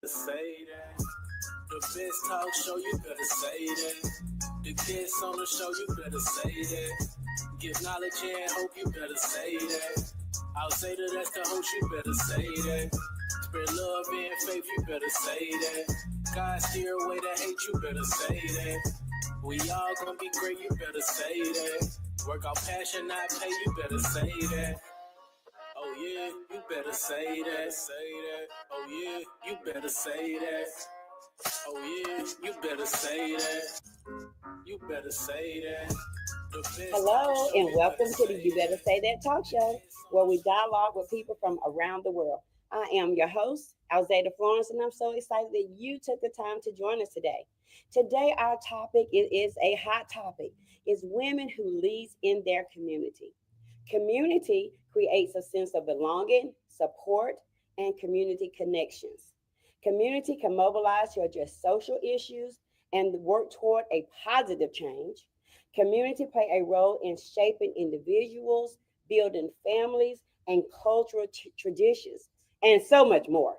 Say that. The best talk show, you better say that. The guests on the show, you better say that. Give knowledge and hope, you better say that. I'll say that that's the host, you better say that. Spread love and faith, you better say that. God steer away the hate, you better say that. We all gonna be great, you better say that. Work out passion, not pay, you better say that. Oh yeah, you better say that, say that. Oh yeah, you better say that. Oh yeah, you better say that. You better say that. Hello, and welcome to the You Better Say That talk show, where we dialogue with people from around the world. I am your host, Alzada Florence, and I'm so excited that you took the time to join us today. Today, our topic is a hot topic: is women who leads in their community. Community creates a sense of belonging, support, and community connections. Community can mobilize to address social issues and work toward a positive change. Community play a role in shaping individuals, building families, and cultural traditions, and so much more.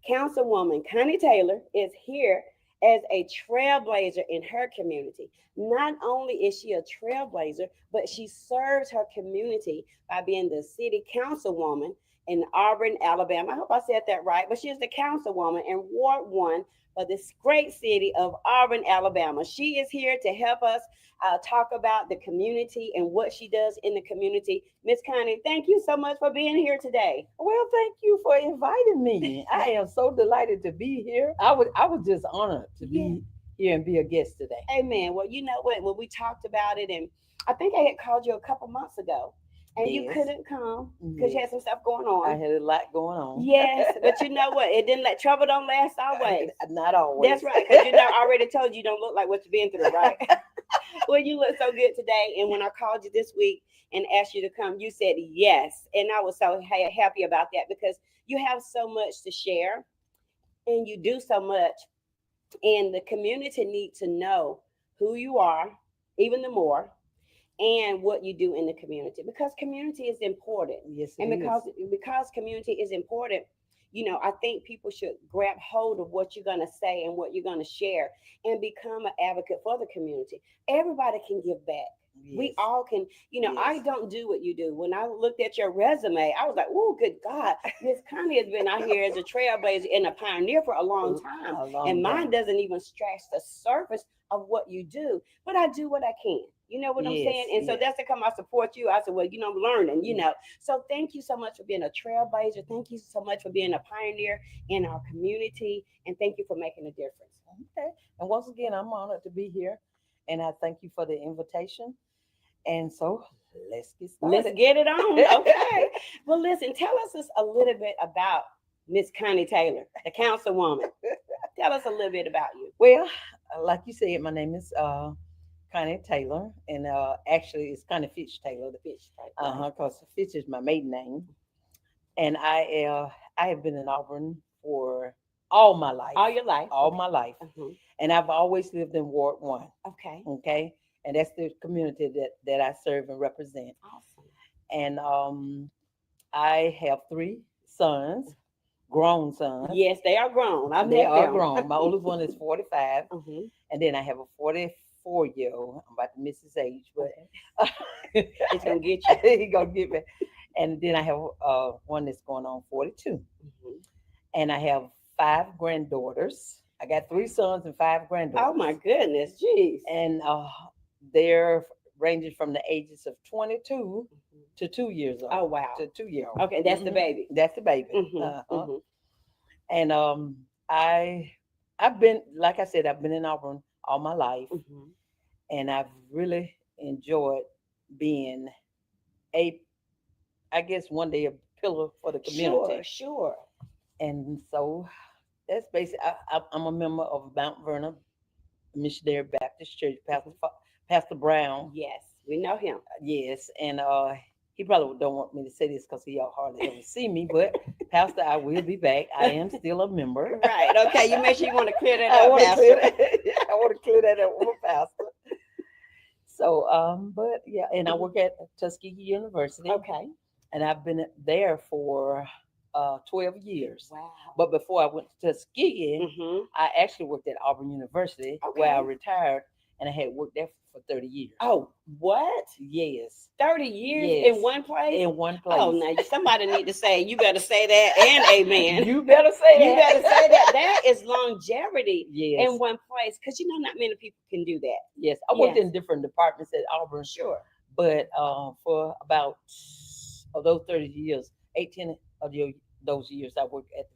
Councilwoman Connie Taylor is here as a trailblazer in her community. Not only is she a trailblazer, but she serves her community by being the city councilwoman in Auburn, Alabama. I hope I said that right, but she is the councilwoman in Ward 1 for this great city of Auburn, Alabama. She is here to help us talk about the community and what she does in the community. Miss Connie, thank you so much for being here today. Well, thank you for inviting me. I am so delighted to be here. I was just honored to be here and be a guest today. Amen. Well, you know what? When we talked about it, and I think I had called you a couple months ago, and you Yes. couldn't come because you had Yes. some stuff going I on. had a lot going on. Yes, but you know what? It didn't let trouble don't last always. Not always. That's right, because I already told you you don't look like what you've been through, right? Well, you look so good today. And when I called you this week and asked you to come, you said yes. And I was so happy about that because you have so much to share and you do so much. And the community need to know who you are, even the more, and what you do in the community because community is important. Yes, it And is. because community is important, I think people should grab hold of what you're going to say and what you're going to share and become an advocate for the community. Everybody can give back. We Yes. all can. I Yes. don't do what you do. When I looked at your resume, I was like, oh, good God. Miss Connie has been out here as a trailblazer and a pioneer for a long time. A long And mine time. doesn't even scratch the surface of what you do. But I do what I can. You know what I'm Yes. saying? And so Yes. that's the come I support you. I said, well, I'm learning. So thank you so much for being a trailblazer. Thank you so much for being a pioneer in our community. And thank you for making a difference. Okay. And once again, I'm honored to be here, and I thank you for the invitation. And so let's get Let's started. get it on. Okay. Well, listen, tell us just a little bit about Miss Connie Taylor, the councilwoman. Tell us a little bit about you. Well, like you said, my name is Connie Taylor, and actually it's Connie Fitch Taylor. Fish type, right? Because Fitch is my maiden name, and I have been in Auburn for all my life, All your life. all Okay. my life, Mhm. and I've always lived in Ward 1. Okay. Okay, and that's the community that I serve and represent. Awesome. And I have three sons, grown sons. Yes, they are grown. I've They met are them. grown. My oldest one is 45, Mhm. and then I have a 44-year-old. I'm about to miss his age, but It's gonna get you. he gonna get me. And then I have one that's going on 42, Mhm. and I have five granddaughters. I got three sons and five Oh granddaughters, my goodness, jeez. and they're ranging from the ages of 22 Mhm. to 2 years Oh old wow. to 2 year old. Okay, that's the baby. That's the baby. Mhm. Uh-huh. Mhm. And I've been, like I said, I've been in Auburn all my life, Mhm. and I've really enjoyed being a, I guess one day a pillar for the Sure, community. sure. And so that's basically. I'm a member of Mount Vernon Missionary Baptist Church, Mhm. Pastor Brown. Yes, we know him. Yes, and he probably don't want me to say this because he hardly ever see me. But Pastor, I will be back. I am still a member. Right. Okay. You make sure you want to clear that I up, want to clear Pastor. that. I want to clear that up with Pastor. So, but yeah, and I work at Tuskegee University, Okay. and I've been there for 12 years. Wow. But before I went to Tuskegee, Mm-hmm. I actually worked at Auburn University, where I Okay. retired, and I had worked there for 30 years. Oh, what? Yes, 30 years yes, in one place? in one Oh, place. now somebody need to say, you better say that and amen. You better say You that. better say that. That is longevity Yes, in one place because not many people can do that. yes. I worked Yes. in different departments at Auburn, Sure. but for about of those 30 years, 18 of those years I worked at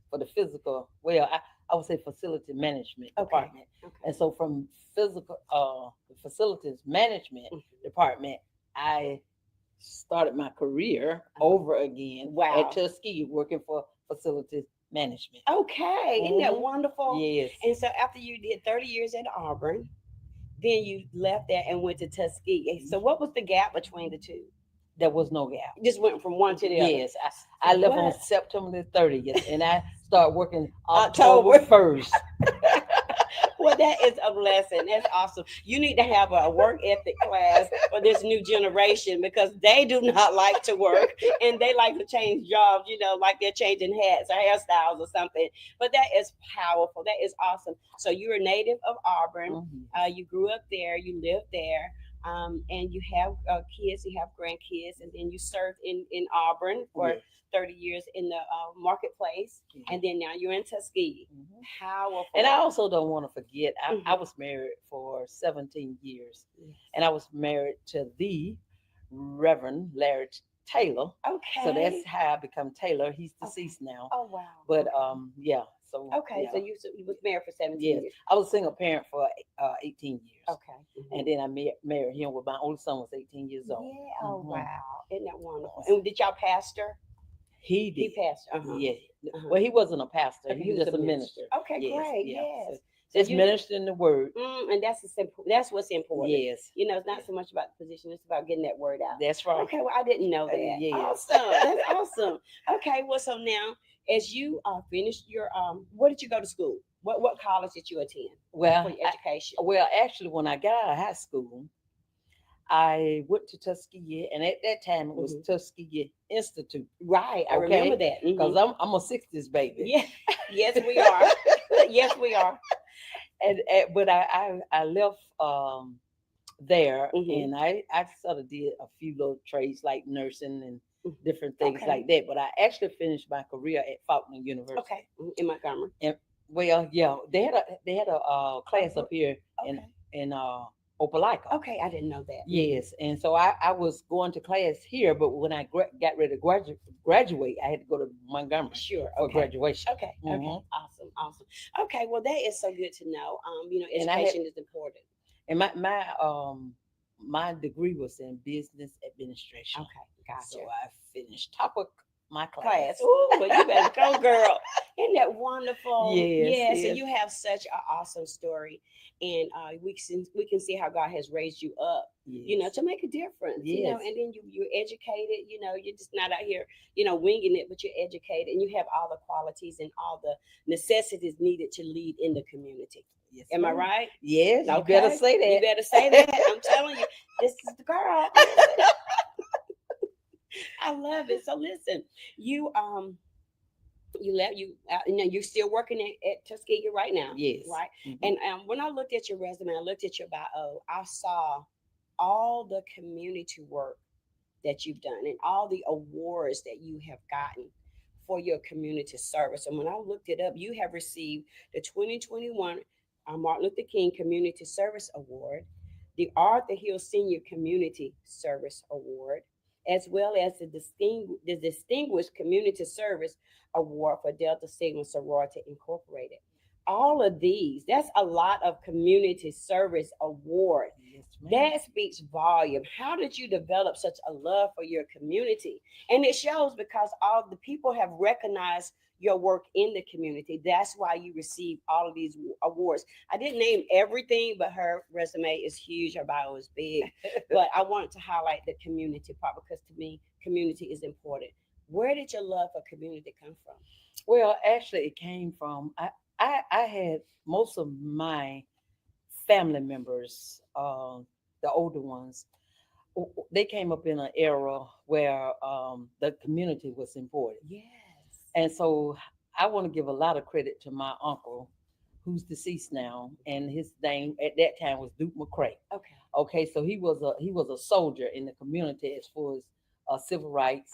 for the physical. Well, I would say facility management Okay. department, Okay. and so from physical facilities management Mhm. department, I started my career over again Wow. at Tuskegee working for facilities management. Okay. Isn't that Mhm. wonderful? Yes. And so after you did 30 years at Auburn, then you left there and went to Tuskegee. So what was the gap between the two? There was no gap. You just went from one to the other. Yes, I left on What? September the 30th, and I started working October. October 1st. Well, that is a blessing. That's awesome. You need to have a work ethic class for this new generation because they do not like to work and they like to change jobs, like they're changing hats or hairstyles or something. But that is powerful. That is awesome. So you're a native of Auburn. Mhm. You grew up there. You lived there. And you have kids, you have grandkids, and then you served in Auburn for Yes. 30 years in the marketplace, and then now you're in Tuskegee. Mhm. Powerful. And I also don't want to forget, I Mhm. was married for 17 years, Yes. and I was married to the Reverend Larry Taylor. Okay. So that's how I become Taylor. He's Okay. deceased now. Oh wow. But Okay. yeah. So Okay. yeah. So you was married for 17 Yes. years. I was a single parent for 18 years. Okay. Mhm. And then I married him when my oldest son was 18 years old. Yeah. Oh Mhm. wow. Isn't that wonderful? Yes. And did y'all pastor? He He did. pastor. Uh huh. Yeah. Uh-huh. Well, he wasn't a pastor. Okay. He was just a minister. Okay. Yes. Great. Yeah. Yes. So So just you. ministering the word. And that's what's important. Yes. It's not so much about the position; it's about getting that word out. That's right. Okay, well, I didn't know that. Yes. Awesome, that's awesome. Okay, well, so now as you finished your where did you go to school? What college did you attend Well, for your education? actually, when I got out of high school, I went to Tuskegee, and at that time it was Mhm. Tuskegee Institute. Right, I Okay. remember that. Because Mhm. I'm a 60s baby. Yeah, yes, we are. Yes, we are. And but I left there, Mhm. and I sort of did a few little trades like nursing and Mhm. different things Okay. like that. But I actually finished my career at Faulkner University. Okay, in Montgomery. And well, yeah, they had a class up here in Okay. in Opelika. Okay, I didn't know that. Yes, and so I was going to class here, but when I got ready to graduate, I had to go to Montgomery Sure. for Okay. graduation. Okay. Okay. Mhm. Awesome. Awesome. Okay. Well, that is so good to know. And I had, Education is important. and my degree was in business administration. Okay. Gotcha. So I finished top of my Class. class. Ooh, well, you better go, girl. Isn't that wonderful? Yes, Yeah. So yes. you have such an awesome story, and we can see how God has raised you up. Yes. To make a difference. Yes. And then you're educated. You're just not out here, winging it, but you're educated, and you have all the qualities and all the necessities needed to lead in the community. Yes, Am I ma'am. right? Yes, you Okay. better say that. You better say that. I'm telling you, this is the girl. I love it. So listen, you left you're still working at Tuskegee right now. Yes. Right. Mhm. And when I looked at your resume, I looked at your bio, I saw all the community work that you've done and all the awards that you have gotten for your community service. And when I looked it up, you have received the 2021 Martin Luther King Community Service Award, the Arthur Hill Senior Community Service Award, as well as the Distinguished Community Service Award for Delta Sigma Sorority Incorporated. All of these, that's a lot of community service award. Yes, ma'am. That speaks volume. How did you develop such a love for your community? And it shows because all the people have recognized your work in the community. That's why you receive all of these awards. I didn't name everything, but her resume is huge. Her bio is big. But I wanted to highlight the community part because to me, community is important. Where did your love for community come from? Well, actually, it came from I had most of my family members, the older ones, they came up in an era where the community was important. Yes. And so I want to give a lot of credit to my uncle, who's deceased now, and his name at that time was Duke McCray. Okay. Okay, so he was a soldier in the community as far as civil rights,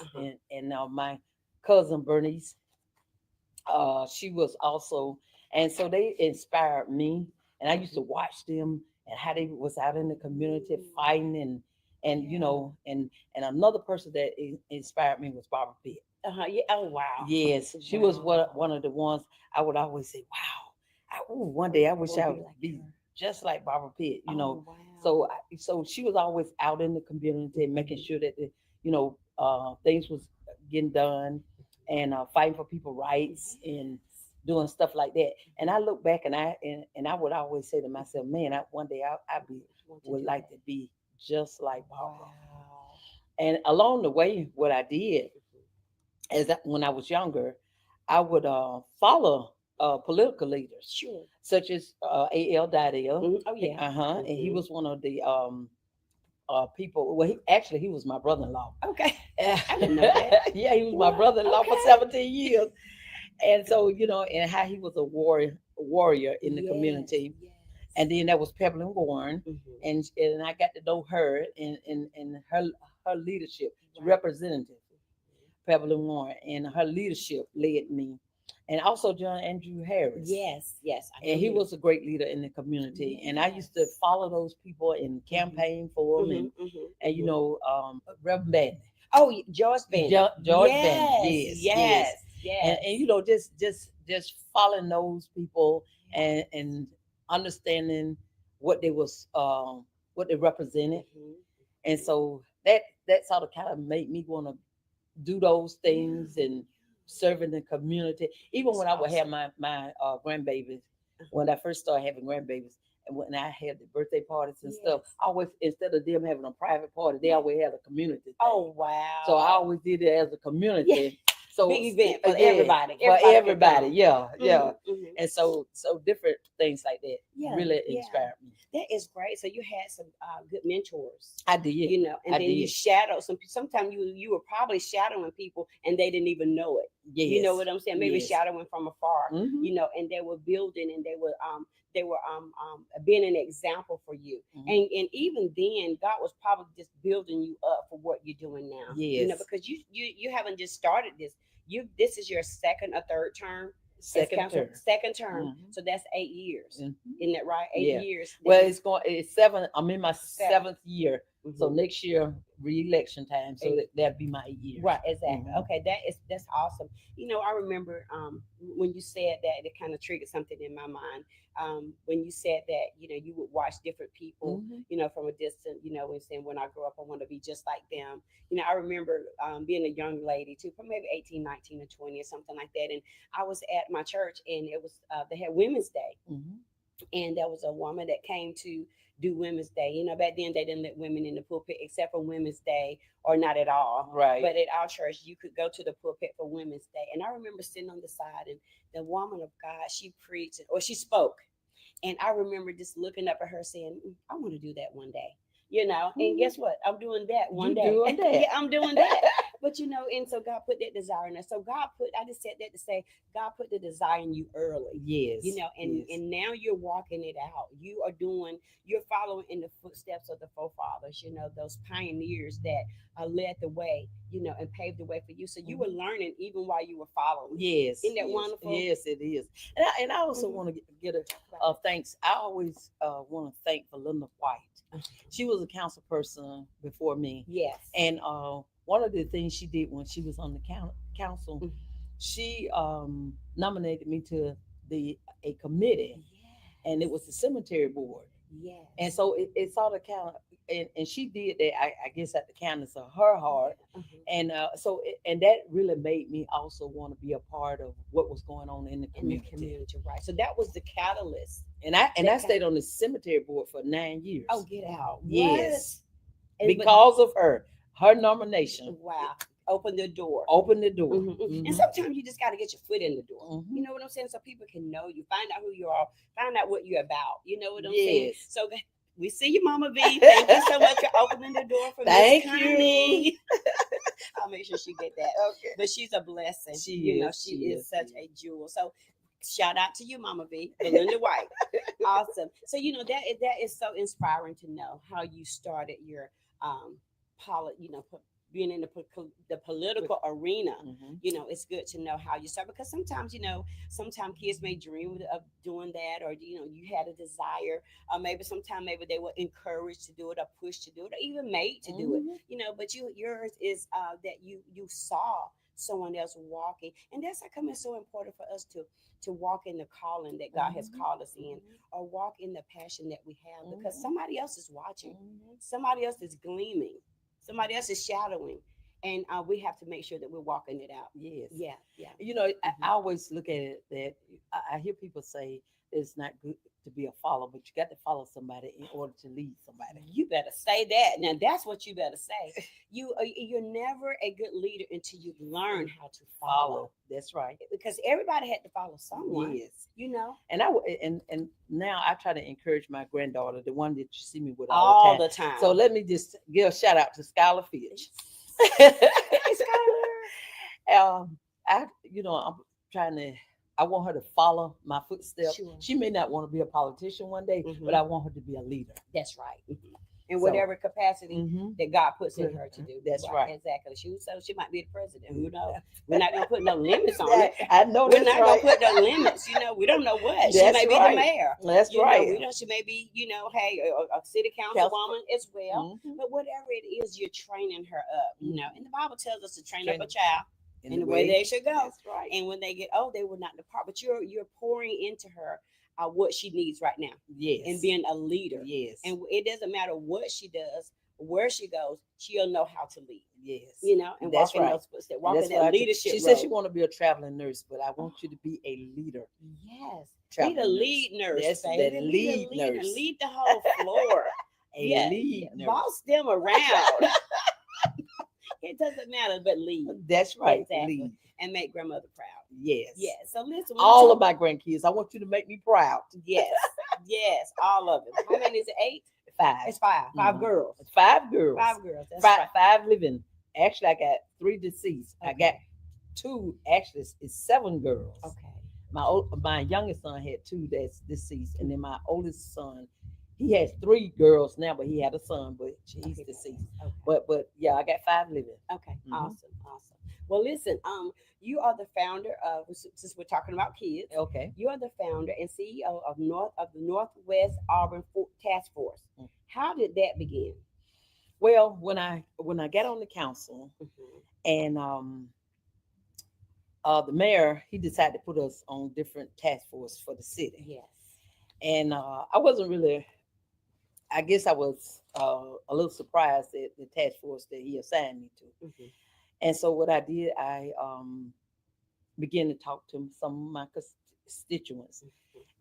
and my cousin Bernice, she was also, and so they inspired me, and I used to watch them and how they was out in the community fighting, and and another person that inspired me was Barbara Pitt. Yeah. Oh wow. Yes, she was one of the ones I would always say, wow, one day I wish I would be just like Barbara Pitt, Wow. So she was always out in the community, making sure that things was getting done, and fighting for people rights and doing stuff like that. And I look back, and I would always say to myself, man, one day would like to be just like Barbara. Wow. And along the way, what I did is that when I was younger, I would follow political leaders, Sure. such as A.L. Didell. Oh yeah. And he was one of the people. Well, he was my brother-in-law. Okay. I didn't know that. Yeah, he was my brother-in-law for 17 years. And so, and how he was a warrior in the community. Yes. And then that was Pebblin Warren, and I got to know her and her leadership, representative Pebblin Warren, and her leadership led me. And also John Andrew Harris. Yes. And he was a great leader in the community. And I used to follow those people and campaign for them, and Reverend Bandy. Oh, George Bandy. George Bandy. Yes. And just following those people and understanding what they represented. And so that sort of kind of made me want to do those things and serve in the community. Even when I would have my grandbabies, when I first started having grandbabies, and when I had the birthday parties and stuff, I always, instead of them having a private party, they always had a community thing. Oh wow. So I always did it as a community. Yeah. So big event for everybody. For everybody. Yeah. Mm-hmm. And so different things like that really inspired me. That is great. So you had some good mentors. I did. And then you shadowed some. Sometimes you were probably shadowing people and they didn't even know it. Yes. You know what I'm saying? Maybe shadowing from afar. Mm-hmm. And they were building, and they were being an example for you. Mm-hmm. And even then, God was probably just building you up for what you're doing now. Yes. Because you haven't just started this. This is your second or third term. Second term. Mm-hmm. So that's 8 years. Mm-hmm. Isn't that right? 8 years. Well, it's 7. I'm in my 7th year. Mm-hmm. So next year, re-election time. So that'd be my 8 years. Right, exactly. Mm-hmm. Okay, that's awesome. I remember when you said that, it kind of triggered something in my mind. When you said that, you would watch different people, from a distance, and saying, when I grow up, I want to be just like them. I remember being a young lady too, maybe 18, 19 or 20 or something like that. And I was at my church, and it was, they had Women's Day. Mm-hmm. And there was a woman that came to do Women's Day. Back then they didn't let women in the pulpit except for Women's Day, or not at all. Right. But at our church, you could go to the pulpit for Women's Day. And I remember sitting on the side, and the woman of God, she preached, or she spoke. And I remember just looking up at her saying, I want to do that one day. And guess what? I'm doing that one day. Yeah, I'm doing that. But and so God put that desire in us. So I just said that to say, God put the desire in you early. Yes. And now you're walking it out. You're following in the footsteps of the forefathers, those pioneers that led the way, and paved the way for you. So you were learning even while you were following. Yes. Isn't that wonderful? Yes, it is. And I also want to get a thanks. I always want to thank Belinda White. She was a council person before me. Yes. And one of the things she did when she was on the council, she nominated me to a committee, and it was the cemetery board. Yes. And so it sort of kind of, and she did that, I guess, at the kindness of her heart. And and that really made me also want to be a part of what was going on in the community. Right. So that was the catalyst. And I stayed on the cemetery board for 9 years. Oh, get out. Yes. Because of her nomination. Wow. Open the door. Mm-hmm. And sometimes you just got to get your foot in the door. You know what I'm saying? So people can know you, find out who you are, find out what you're about. You know what I'm saying? So we see you, Mama V. Thank you so much for opening the door for Miss Connie. I'll make sure she get that. Okay. But she's a blessing. She is such a a jewel. So shout out to you, Mama V, Belinda White. Awesome. So that is so inspiring to know how you started your being in the political arena. It's good to know how you start, because sometimes kids may dream of doing that, or you had a desire, or maybe they were encouraged to do it, or pushed to do it, or even made to do it. But yours is that you saw someone else walking, and that's how come it's so important for us to walk in the calling that God has called us in, or walk in the passion that we have, because somebody else is watching, somebody else is gleaming, somebody else is shadowing, and we have to make sure that we're walking it out. Yes. Yeah. I always look at it that I hear people say it's not good to be a follower, but you got to follow somebody in order to lead somebody. You better say that. Now that's what you better say. You're never a good leader until you learn how to follow. That's right. Because everybody had to follow someone. Yes. And now I try to encourage my granddaughter, the one that you see me with all the time. So let me just give a shout out to Skylar Fitch. I'm trying to. I want her to follow my footsteps. Sure. She may not want to be a politician one day, but I want her to be a leader. That's right. In whatever capacity that God puts in her to do. That's right. Exactly. She might be the president. Who knows? We're not gonna put no limits on it. I know we're not gonna put no limits. We don't know what. She may be the mayor. That's right. We don't. She may be, hey, a city councilwoman as well. But whatever it is, you're training her up. And the Bible tells us to train up a child in the way they should go. That's right. And when they get old, they will not depart. But you're pouring into her what she needs right now. Yes. And being a leader. Yes. And it doesn't matter what she does, where she goes, she'll know how to lead. Yes. And walk in those footsteps, walk in that leadership. She said she want to be a traveling nurse, but I want you to be a leader. Yes. Be the lead nurse. Yes, baby. the lead nurse. Lead the whole floor. Lead nurse. Boss them around. It doesn't matter, but lead. That's right. Exactly. Lead. And make grandmother proud. Yes. Yes. So listen. All of my grandkids, I want you to make me proud. Yes. Yes. All of them. How many is it? 8? 5. It's 5. 5 girls. 5 girls. 5 girls. That's five, right. 5 living. Actually, I got 3 deceased. Okay. I got 2. Actually, it's 7 girls. Okay. My youngest son had 2 that's deceased, and then my oldest son, he has 3 girls now, but he had a son, but he's deceased. Okay. But yeah, I got 5 living. Okay. Awesome. Well, listen, you are the founder of, since we're talking about kids. Okay. You are the founder and CEO of the Northwest Auburn Task Force. How did that begin? Well, when I got on the council, and the mayor, he decided to put us on different task force for the city. Yes. And I wasn't really. I guess I was a little surprised at the task force that he assigned me to. And so what I did, I began to talk to some of my constituents,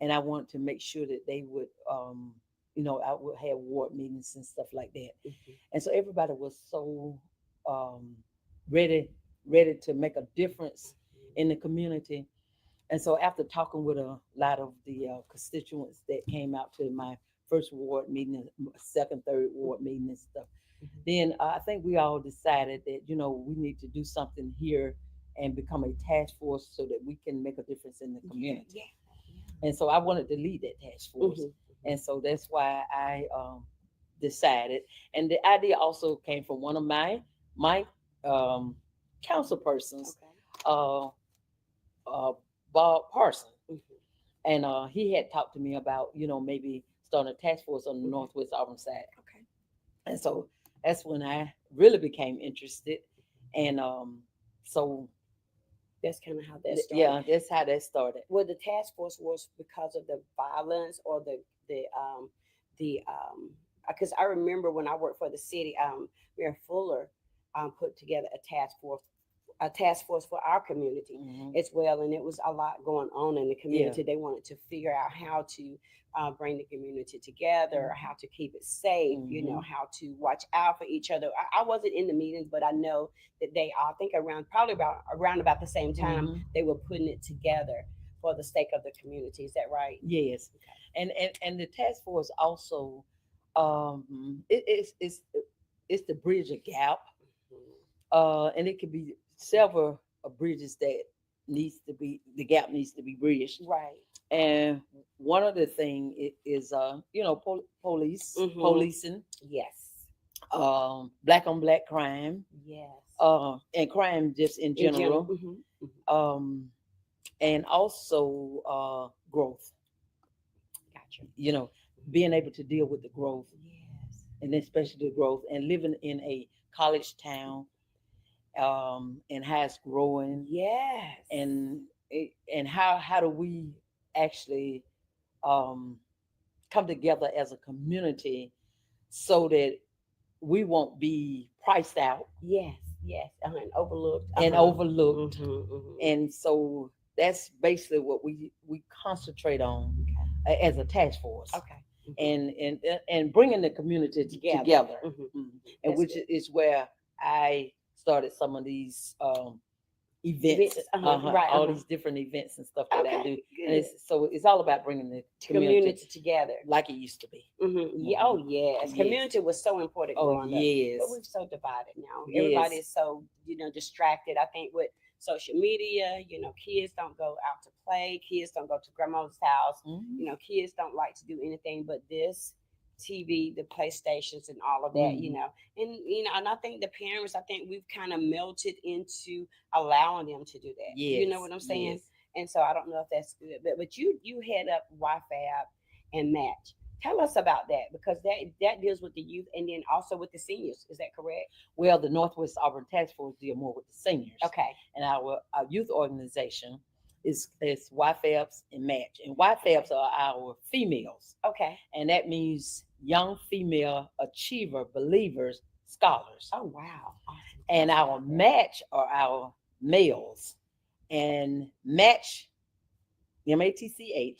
and I wanted to make sure that they would, I would have ward meetings and stuff like that. And so everybody was so ready to make a difference in the community. And so after talking with a lot of the constituents that came out to my first ward meeting, second, third ward meeting and stuff, then I think we all decided that, we need to do something here and become a task force so that we can make a difference in the community. Yeah. And so I wanted to lead that task force. And so that's why I decided. And the idea also came from one of my council persons, Bob Parson. And he had talked to me about, maybe starting a task force on the Northwest Auburn side. Okay. And so that's when I really became interested. And so that's kind of how that started. Yeah, that's how that started. Well, the task force was because of the violence or because I remember when I worked for the city, Mayor Fuller put together a task force for our community as well, and it was a lot going on in the community. They wanted to figure out how to bring the community together, how to keep it safe, how to watch out for each other. I wasn't in the meetings, but I know that they, I think around about the same time, they were putting it together for the sake of the community. Is that right? Yes. Okay. And the task force also, it's to bridge a gap And it could be several bridges that the gap needs to be bridged. Right. And one of the thing is, policing, Yes. Black on black crime, Yes. and crime just in general, and also growth. Gotcha. Being able to deal with the growth, Yes. and especially the growth, and living in a college town, and how it's growing, Yes. and how do we actually um, come together as a community so that we won't be priced out. Yes. Yes. And overlooked. And overlooked. Mm-hmm. And so that's basically what we concentrate on, as a task force. Okay. And bringing the community together. Mm-hmm. And which is where I started some of these events, all these different events and stuff that I do. And it's all about bringing the community together like it used to be. Mm-hmm. Yeah. Oh yes. Yes. Community was so important growing up, yes. but we're so divided now. Yes. Everybody is so distracted. I think with social media, kids don't go out to play. Kids don't go to grandma's house. Mhm. Kids don't like to do anything but this TV, the PlayStations, and all of that. Mhm. And I think the parents, I think we've kind of melted into allowing them to do that. You know Yes. what I'm saying? Yes. And so I don't know if that's good, but you head up YFAB and Match. Tell us about that, because that deals with the youth and then also with the seniors. Is that correct? Well, the Northwest Auburn Task Force deal more with the seniors. Okay. And our youth organization is YFABs and Match. And YFABs are our females. Okay. And that means young female achiever believers scholars. Oh wow. Awesome. And our Match are our males. And Match, MATCH,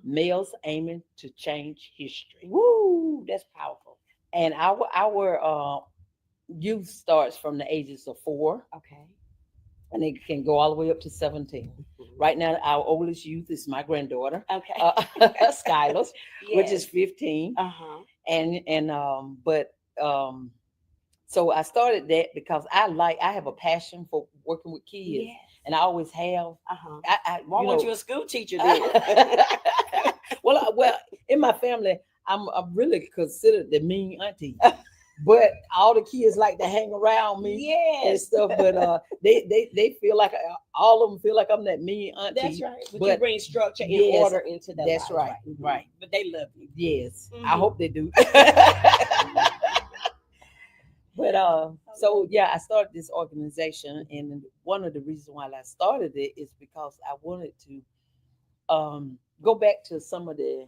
males aiming to change history. Woo, that's powerful. And our youth starts from the ages of 4. Okay. And it can go all the way up to 17. Right now, our oldest youth is my granddaughter, Okay. Skylar, which is 15. So I started that because I have a passion for working with kids. Yes. And I always have. Why weren't you a school teacher then? Well, in my family, I'm really considered the mean auntie. But all the kids like to hang around me and stuff. But they feel like, all of them feel like I'm that mean auntie. That's right. But you bring structure and order into their That's lives, right. Right. But they love you. Yes. I hope they do. But so yeah, I started this organization, and one of the reasons why I started it is because I wanted to go back to some of the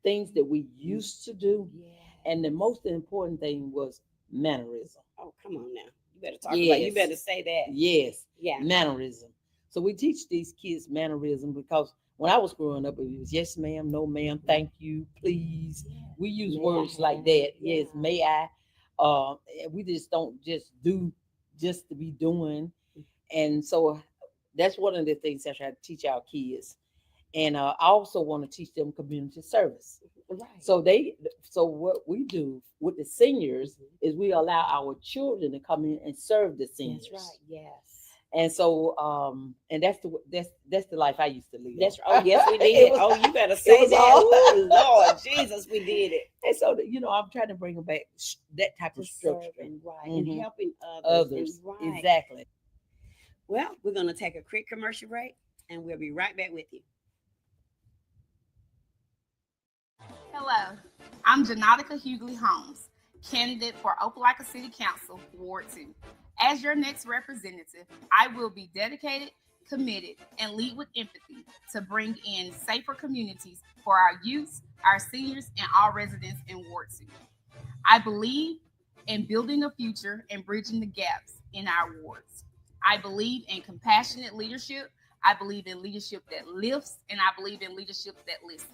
things that we used to do. Yeah. And the most important thing was mannerism. Oh, come on now. You better talk about it. You better say that. Yes. Yeah. Mannerism. So we teach these kids mannerism because when I was growing up, it was yes, ma'am, no, ma'am, thank you, please. Yeah. We use words like that. Yes, may I. We just don't just do just to be doing. And so that's one of the things I try to teach our kids. And I also want to teach them community service. Right. So what we do with the seniors is we allow our children to come in and serve the seniors. That's right. Yes. And so and that's the life I used to live. That's right. Oh yes, we did. You better say that. Oh Lord Jesus, we did it. And so I'm trying to bring them back that type of structure, right, and helping others. Right. Exactly. Well, we're gonna take a quick commercial break, and we'll be right back with you. Hello, I'm Janotica Hughley Holmes, candidate for Opelika City Council, Ward 2. As your next representative, I will be dedicated, committed, and lead with empathy to bring in safer communities for our youth, our seniors, and all residents in Ward 2. I believe in building a future and bridging the gaps in our wards. I believe in compassionate leadership. I believe in leadership that lifts, and I believe in leadership that listens.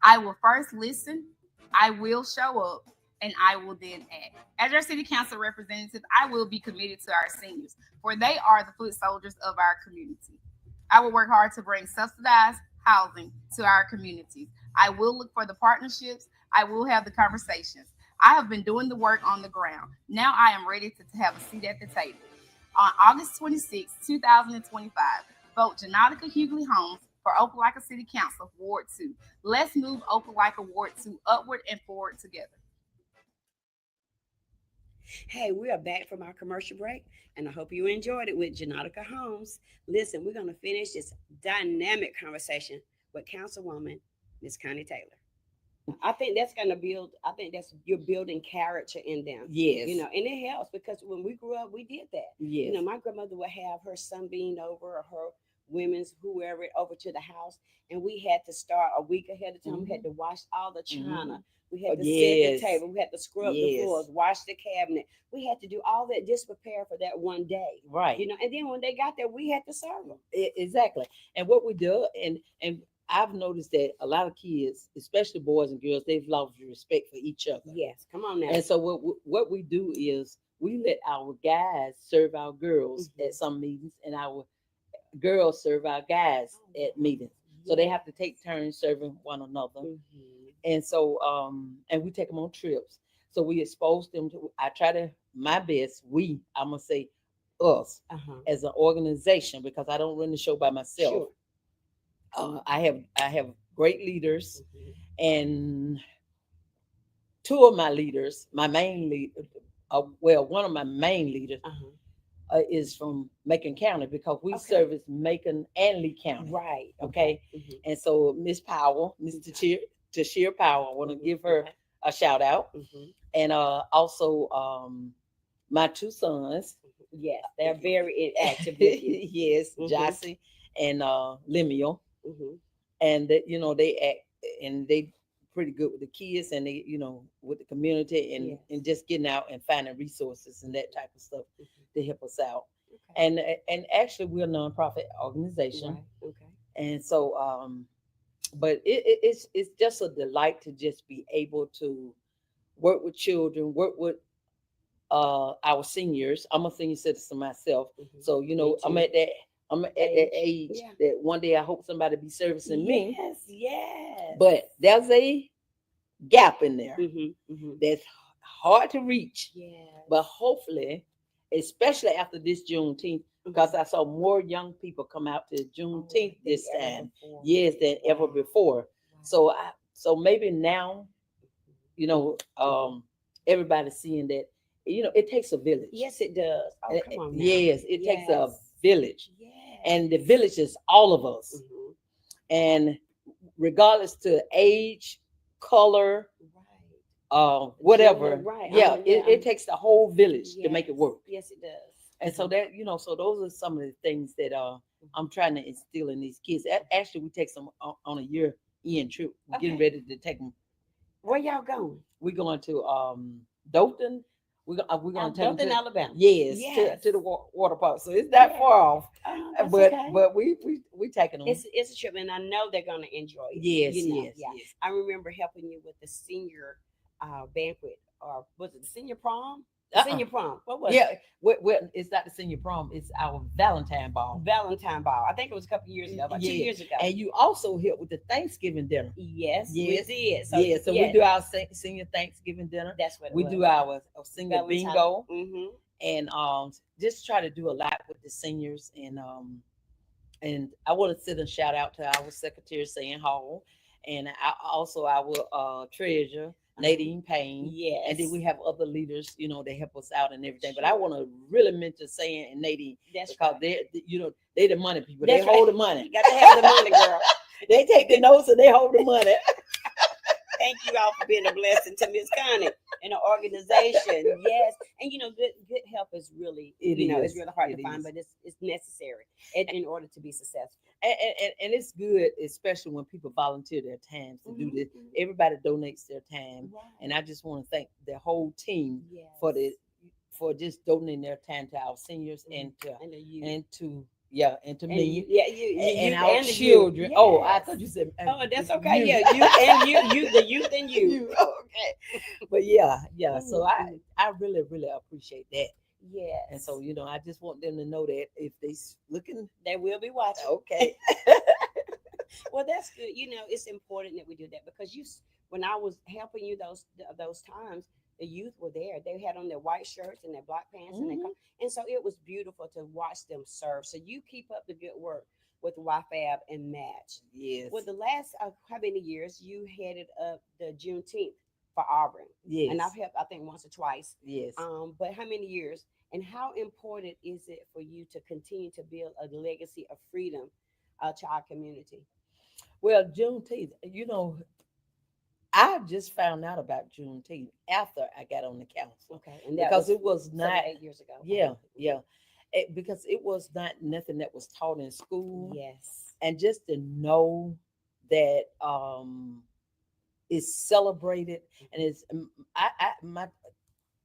I will first listen, I will show up, and I will then act. As your city council representative, I will be committed to our seniors, for they are the foot soldiers of our community. I will work hard to bring subsidized housing to our communities. I will look for the partnerships. I will have the conversations. I have been doing the work on the ground. Now I am ready to have a seat at the table. on August 26, 2025. Vote Janotica Hughley Holmes for Opelika City Council, Ward 2. Let's move Opelika Ward 2 upward and forward together. Hey, we are back from our commercial break, and I hope you enjoyed it with Janotica Holmes. Listen, we're going to finish this dynamic conversation with Councilwoman Miss Connie Taylor. I think that's going to build. I think that's you're building character in them. Yes. You know, and it helps because when we grew up, we did that. Yes. You know, my grandmother would have her sunbeam over or her women's whoever over to the house, and we had to start a week ahead of time. Mm-hmm. We had to wash all the china. Mm-hmm. We had to Yes. set the table. We had to scrub the Yes. floors, wash the cabinet. We had to do all that just prepare for that one day. Right. You know, and then when they got there, we had to serve them. Exactly. And what we do, and I've noticed that a lot of kids, especially boys and girls, they've lost respect for each other. Yes, come on now. And so what we do is we let our guys serve our girls Mhm. at some meetings, and our girls serve our guys at meetings. So they have to take turns serving one another. Mhm. And so and we take them on trips. So we expose them to. I try to my best. I'm gonna say us as an organization, because I don't run the show by myself. Sure. I have great leaders, Mhm. and two of my leaders, my main lead, one of my main leaders is from Macon County, because we service Macon and Lee County. Right. Okay. Mhm. And so Miss Powell, Miss Tashir Powell, I want to give her a shout out. Mhm. And also my two sons. Yes, they're very active with you. Yes, Mhm. Jossie and Lemuel. Mhm. And that, they act, and they pretty good with the kids, and they, with the community, and just getting out and finding resources and that type of stuff to help us out. Okay. And actually we're a nonprofit organization. Right. Okay. And so but it's just a delight to just be able to work with children, work with our seniors. I'm a senior citizen myself. Mm-hmm. So I'm at that age that one day I hope somebody be servicing me. Yes. But there's a gap in there that's hard to reach. Yes. But hopefully, especially after this Juneteenth, because I saw more young people come out to Juneteenth this time, than ever before. Wow. So maybe now, everybody's seeing that, it takes a village. Yes, it does. Oh, come on now. Yes, it takes a village. Yes. And the village is all of us. Mm-hmm. And regardless to age, color, whatever. It takes the whole village to make it work. Yes, it does. And so that, so those are some of the things that I'm trying to instill in these kids. Actually, we take them on a year-end trip. We're getting ready to take them. Where y'all going? We're going to Dothan. We're going to take them to Alabama. Yes. To the water park. So it's not far off. But we taking them. It's a trip, and I know they're going to enjoy it. Yes. I remember helping you with the senior banquet, or was it the senior prom? Senior prom. What was it? Well, it's not the senior prom. It's our Valentine ball. I think it was a couple of years ago, about 2 years ago. And you also helped with the Thanksgiving dinner. Yes, we did. So we do our senior Thanksgiving dinner. That's what we do our senior Valentine. Bingo. Mm-hmm. And just try to do a lot with the seniors. And I want to sit and shout out to our secretary, Sam Hall, and our treasurer, Nadine Payne. Yes. And then we have other leaders, that help us out and everything. Sure. But I want to really mention Sam and Nadine. That's because right. they're the money people. They hold the money. You got to have the money, girl. They take the notes and they hold the money. Thank you all for being a blessing to Miss Connie and the organization. Yes. And good help is really, it's really hard to find, but it's necessary in order to be successful. And it's good, especially when people volunteer their time to do this. Everybody donates their time. Right. And I just want to thank the whole team for just donating their time to our seniors and to me. And our children. Yes. Oh, I thought you said. Oh, that's okay. You. Yeah, you, the youth and you. Okay. But so I really, really appreciate that. Yeah. And so, I just want them to know that if they looking, they will be watching. Okay. Well, that's good. It's important that we do that, because when I was helping you those times, the youth were there. They had on their white shirts and their black pants, and so it was beautiful to watch them serve. So you keep up the good work with YFAB and Match. Yes. Well, the last how many years you headed up the Juneteenth for Auburn? Yes. And I've helped, I think, once or twice. Yes. But how many years? And how important is it for you to continue to build a legacy of freedom to our community? Well, Juneteenth, you know, I just found out about Juneteenth after I got on the council. Okay, and because it was not 8 years ago. Yeah, yeah. Because it was not nothing that was taught in school. Yes, and just to know that it's celebrated, and it's I my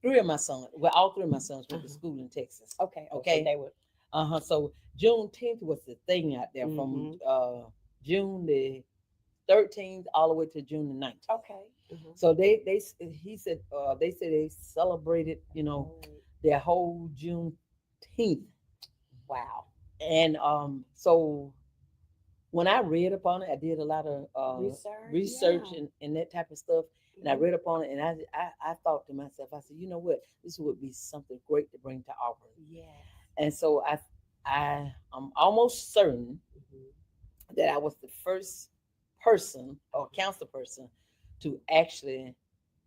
three of my sons, well, all three of my sons went to school in Texas. Okay, Okay. So they were. So Juneteenth was the thing out there from June the 13th all the way to June the 19th. Okay. So he said they said they celebrated, you know, their whole Juneteenth. Wow. And so when I read upon it, I did a lot of research and that type of stuff. And I read upon it, and I thought to myself, I said, you know what, this would be something great to bring to Auburn. Yeah. And so I'm almost certain that I was the first person or council person to actually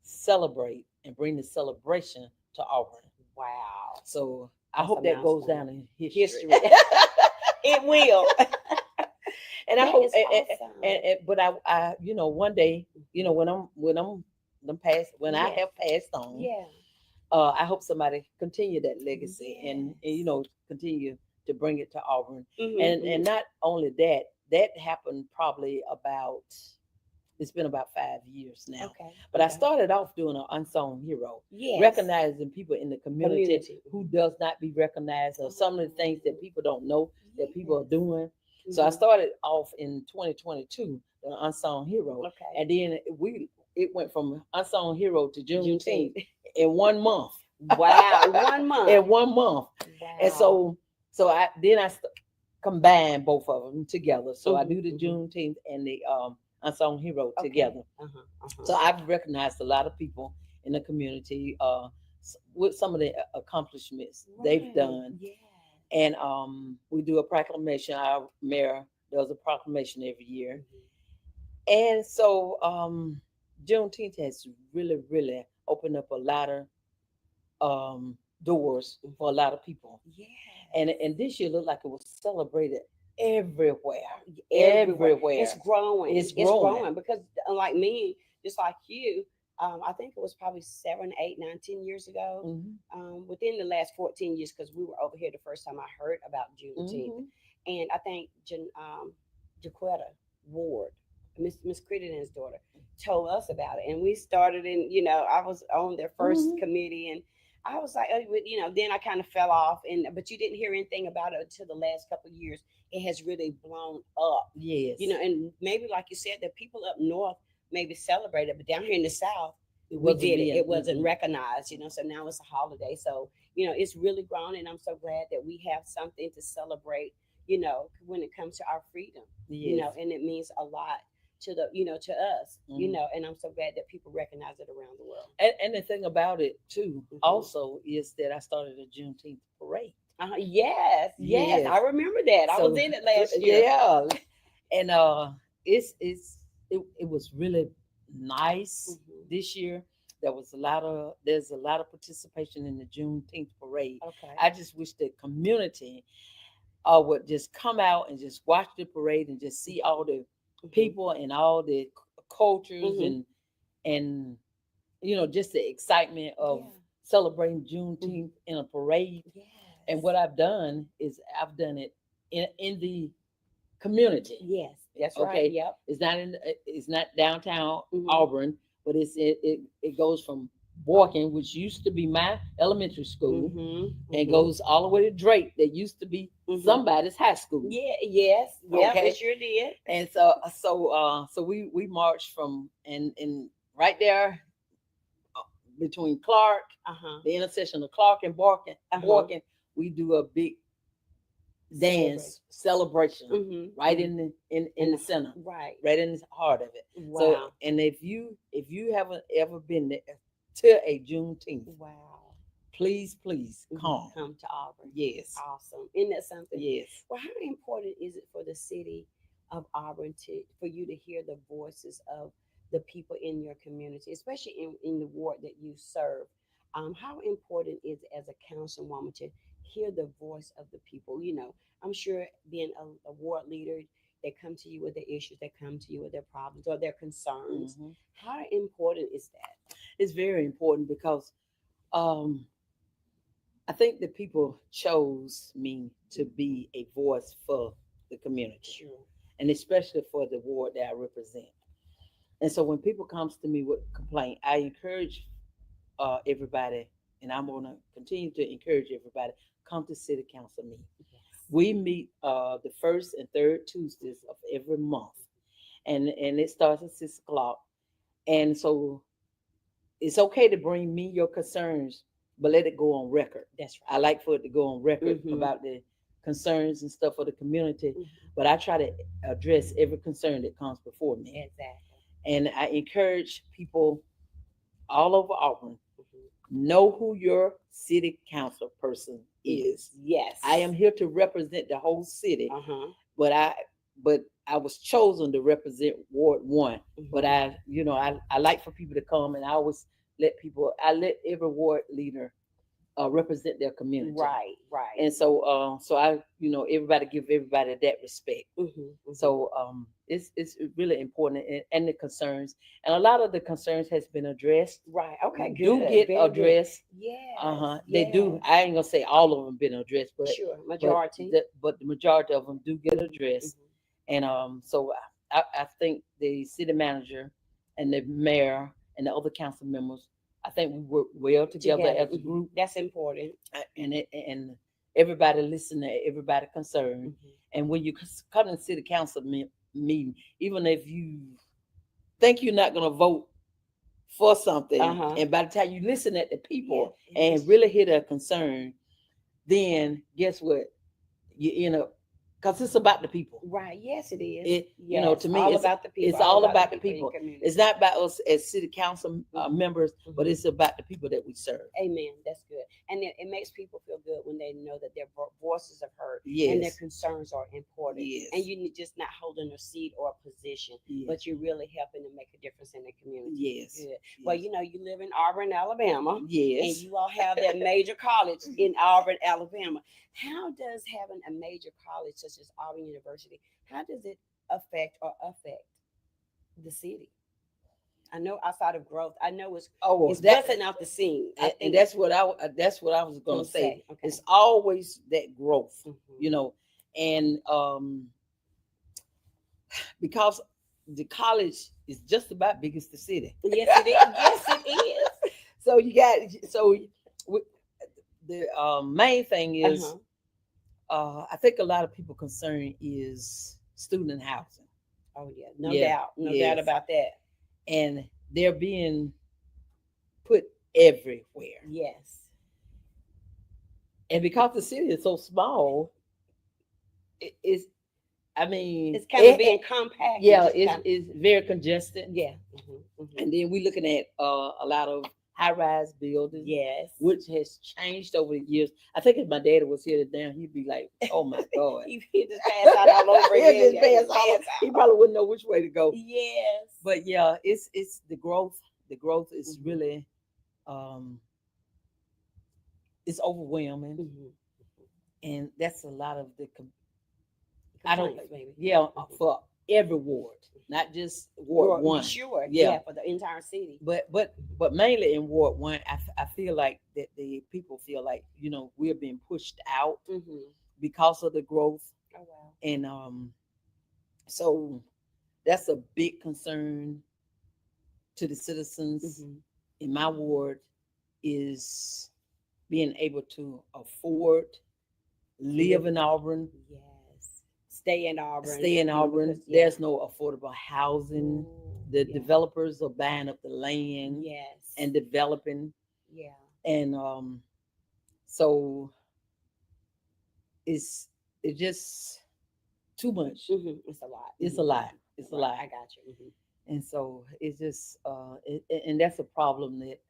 celebrate and bring the celebration to Auburn. Wow. So I hope that goes down in history. It will. And I hope, but I, you know, one day, you know, when I have passed on, I hope somebody continue that legacy and you know, continue to bring it to Auburn. And not only that, that happened probably it's been about 5 years now. Okay. But I started off doing an unsung hero, recognizing people in the community who does not be recognized, or some of the things that people don't know that people are doing. So I started off in 2022, the unsung hero, and then it went from unsung hero to Juneteenth in 1 month. Wow, 1 month. In 1 month. Wow. And so I combine both of them together. So I do the Juneteenth and the unsung hero together. So I've recognized a lot of people in the community with some of the accomplishments they've done. Yeah. And we do a proclamation. Our mayor does a proclamation every year. And so Juneteenth has really, really opened up a lot of doors for a lot of people. Yeah. And this year looked like it was celebrated everywhere. It's growing. It's growing because like me, just like you, I think it was probably 7, 8, 9, 10 years ago. Within the last 14 years, because we were over here the first time I heard about Juneteenth. And I think Jaquetta Ward, Miss Crediden's daughter, told us about it. And we started I was on their first committee, and I was like, then I kind of fell off, but you didn't hear anything about it until the last couple of years. It has really blown up. Yes. And maybe like you said, the people up north maybe celebrated, but down here in the South, it wasn't recognized, so now it's a holiday. So, it's really grown, and I'm so glad that we have something to celebrate, when it comes to our freedom, and it means a lot to to us, and I'm so glad that people recognize it around the world. And the thing about it too, also, is that I started a Juneteenth parade. Yes, I remember that. I was in it last year. Yeah, and it was really nice this year. There's a lot of participation in the Juneteenth parade. Okay. I just wish the community would just come out and just watch the parade and just see all the people and all the cultures and just the excitement of celebrating Juneteenth in a parade. Yes. And what I've done is I've done it in the community. Yes, that's right. Yep. It's not downtown Auburn, but it goes from Borkin, which used to be my elementary school, and goes all the way to Drake, that used to be somebody's high school. Yeah, yes, yeah, it sure did. And so we marched from and right there between Clark, the intersection of Clark and Borkin, we do a big dance celebration right in the center, right in the heart of it. Wow. So, and if you haven't ever been there, till a Juneteenth. Wow. Please come. Come to Auburn. Yes. Awesome. Isn't that something? Yes. Well, how important is it for the city of Auburn for you to hear the voices of the people in your community, especially in the ward that you serve? How important is it as a councilwoman to hear the voice of the people? I'm sure being a ward leader, they come to you with their issues, they come to you with their problems or their concerns. Mhm. How important is that? It's very important because um, I think that people chose me to be a voice for the community, Sure. and especially for the ward that I represent. And so when people comes to me with complaint, I encourage everybody, and I'm going to continue to encourage everybody, come to city council meeting. Yes. We meet the first and third Tuesdays of every month, and it starts at 6 o'clock. And so it's okay to bring me your concerns, but let it go on record. That's I right. like for it to go on record Mhm. about the concerns and stuff for the community, Mhm. but I try to address every concern that comes before me. Exactly. And I encourage people all over Auburn, Mhm. know who your city council person is. Yes. I am here to represent the whole city, Uh-huh. but I was chosen to represent Ward One. But I like for people to come, and I let every ward leader represent their community. Right, right. And so I, everybody give everybody that respect. So it's really important, and the concerns, and a lot of the concerns has been addressed. Right. Okay, Do good. get Very good. addressed. Yes. They do. yes. I ain't gonna say all of them been addressed, but Sure. Majority. but the majority of them do get addressed. Mhm. And so I think the city manager and the mayor and the other council members, I think we work well together as a Mhm. group, That's important. and everybody listen to everybody concerned. Mhm. And when you come to city council meeting, even if you think you're not going to vote for something, Uh-huh. and by the time you listen at the people Yeah, and really hear their concern, then guess what? You end up, because it's about the people. Right. Yes, it is. To me, all about the people. it's all about the in your people. community. It's not about us as city council members, but Mhm. it's about the people that we serve. Amen. That's good. And it makes people feel good when they know that their voices are heard and their Yes, concerns are important. And yes, you just not holding a seat or a position, yes, but you're really helping to make a difference in the community. yes, Good. Well, yes, you live in Auburn, Alabama, and yes. you all have that major college in Auburn, Alabama. How does having a major college such as Auburn University, how does it affect the city? I know outside of growth, I know Oh, it's that busting out the scene. I and think that's what I was gonna gonna say. say. Okay. It's always that growth, Mhm. and because the college is just about big as the city. Yes, it is. Yes, it is. So the main thing is, Uh-huh. I think a lot of people concern is student housing. Oh yeah, no Yeah, doubt, no doubt yes, about that. and they're being put everywhere. Yes. And because the city is so small, it's, I mean, It's kind of being compact. yeah, Just kind of, it's very congested. yeah. And then we're looking at a lot of high-rise buildings, Yes. which has changed over the years. I think if my daddy was here today, he'd be like, "Oh my God." He just passed out all over He'd again. just pass all over. He probably wouldn't know which way to go. Yes. But yeah, it's the growth. The growth is Mhm. really it's overwhelming, and that's a lot of the I don't Complaints, maybe. yeah for every ward, not just Ward One. Sure. Yeah. For the entire city. But mainly in Ward One, I feel like that the people feel like we're being pushed out because of the growth, Oh wow. and so that's a big concern to the citizens in my ward, is being able to afford live in Auburn. Yes. Stay in Auburn. Stay in Auburn. Because, yeah. There's no affordable housing. Ooh, The yeah. developers are buying up the land Yes. and developing, Yeah. and so it's just too much. It's a lot. It's a lot. It's a Right. lot. I got you. And so it's just and that's a problem that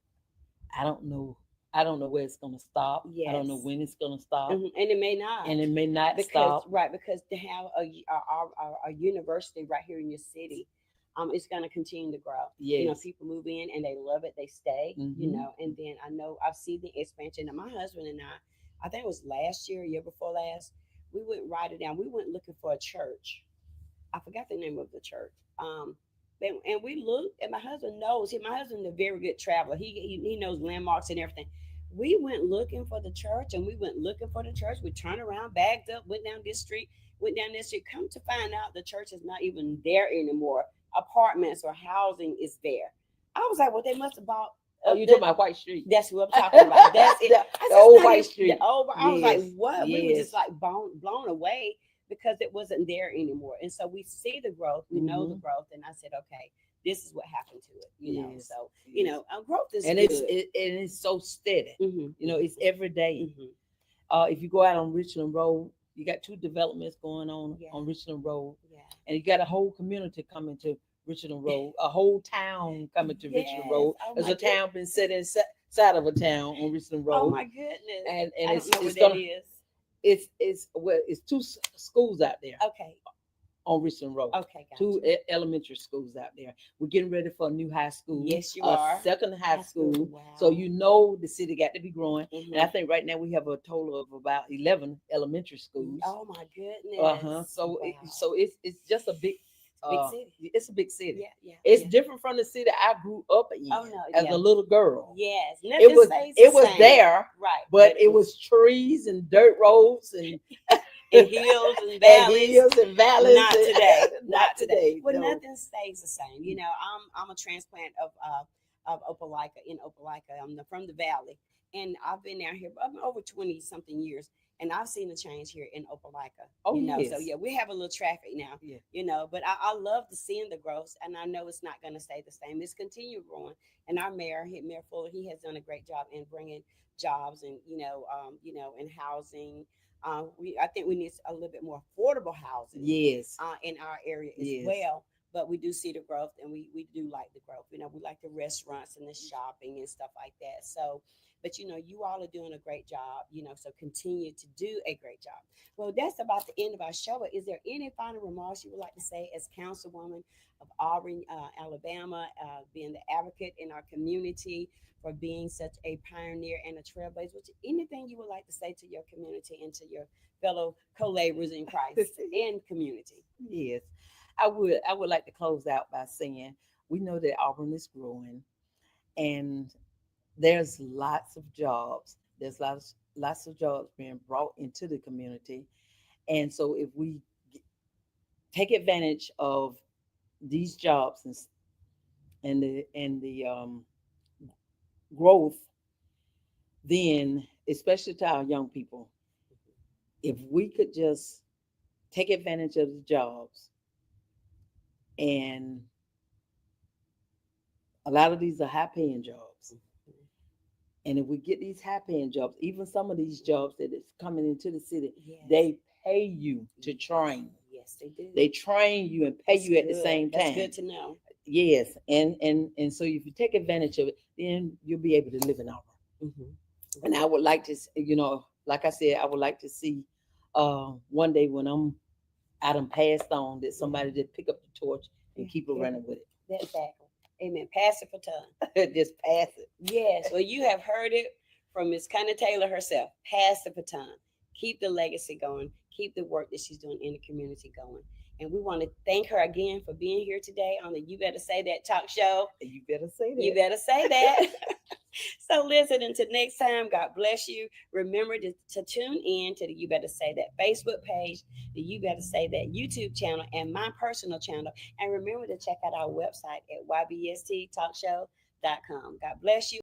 I don't know. I don't know where it's gonna stop. I don't know Yes. when it's gonna stop, And it may not. and it may not Because stop. right, because to have a university right here in your city, it's going to continue to grow. Yes. People move in and they love it, they stay. Hmm. And then I know I've seen the expansion. And my husband and I think it was last year, year before last, we went right it down. We went looking for a church. I forgot the name of the church. And we looked, and my husband knows. My husband's a very good traveler. He knows landmarks and everything. We went looking for the church, and we went looking for the church. We turned around, bagged up, went down this street, went down this street. Come to find out, the church is not even there anymore. Apartments or housing is there. I was like, well, they must have bought. Oh, you talking about White Street? That's what I'm talking about. That's it. The old White The Street. old. I was like, Yes. what? We were just Yes. like blown away because it wasn't there anymore. And so we see the growth, we know the Mhm. growth, and I said, okay, this is what happened to it. Yes. So Yes. growth is And good. it's so steady. Mhm. It's every day. Mhm. If you go out on Richland Road, you got two developments going on Yeah. on Richland Road, Yeah. and you got a whole community coming to Richland Road, a whole town coming to Richland Yes. Road. Oh There's my a town been sitting side of a town on Richland Oh Road, my goodness. and I it's don't know it's what that gonna is. it's two schools out there Okay. on Richland Road. Okay, Two gotcha. elementary schools out there. We're getting ready for a new high school. Yes, you a are. second high school. Wow. So the city got to be growing. Mhm. And I think right now we have a total of about 11 elementary schools. Oh my goodness. Uh-huh. So Wow. it's just a big Big city. It's a big city. Yeah, yeah. It's yeah. different from the city I grew up in Oh, no, as yeah. a little girl. Yes. It Nothing was stays it the was same. there, Right. but it was trees and dirt roads and and hills and and valleys. hills and valleys. Not today. Not today. Well, No. nothing stays the same. I'm a transplant of Opelika in Opelika. I'm from the valley, and I've been down here over 20 something years, and I've seen the change here in Opelika. Oh, So yes. yeah, we have a little traffic now. Yeah. But I love to seeing the growth, and I know it's not going to stay the same. It's continue growing, and our Mayor Fuller, he has done a great job in bringing jobs and and housing. I think we need a little bit more affordable housing Yes. in our area as Yes. well. But we do see the growth, and we do like the growth. We like the restaurants and the shopping and stuff like that. So, but you all are doing a great job. So continue to do a great job. Well, that's about the end of our show. Is there any final remarks you would like to say as Councilwoman of Auburn, Alabama, being the advocate in our community for being such a pioneer and a trailblazer? Anything you would like to say to your community and to your fellow co-laborers in Christ and community? Yes. I would like to close out by saying we know that Auburn is growing and there's lots of jobs. There's lots of jobs being brought into the community. And so if we take advantage of these jobs and the growth, then especially to our young people, if we could just take advantage of the jobs, and a lot of these are high paying jobs. And if we get these high paying jobs, even some of these jobs that is coming into the city, Yes. they pay you to train. Yes, they do. They train you and pay That's you at the good. same time. That's good to know. Yes. And so if you take advantage of it, then you'll be able to live in Auburn. Mm-hmm. And I would like to, like I said, I would like to see one day when I'm out and passed on that somebody just pick up the torch and keep it running with That's exactly. Amen. Pass it for time. it. Just pass it. Yes. Well, you have heard it from Miss Connie Taylor herself. Pass the baton. Keep the legacy going. Keep the work that she's doing in the community going. And we want to thank her again for being here today on the You Better Say That talk show. You better say that. You better say that. So listen, until next time, God bless you. Remember to tune in to the You Better Say That Facebook page, the You Better Say That YouTube channel, and my personal channel. And remember to check out our website at ybstalkshow.com. God bless you.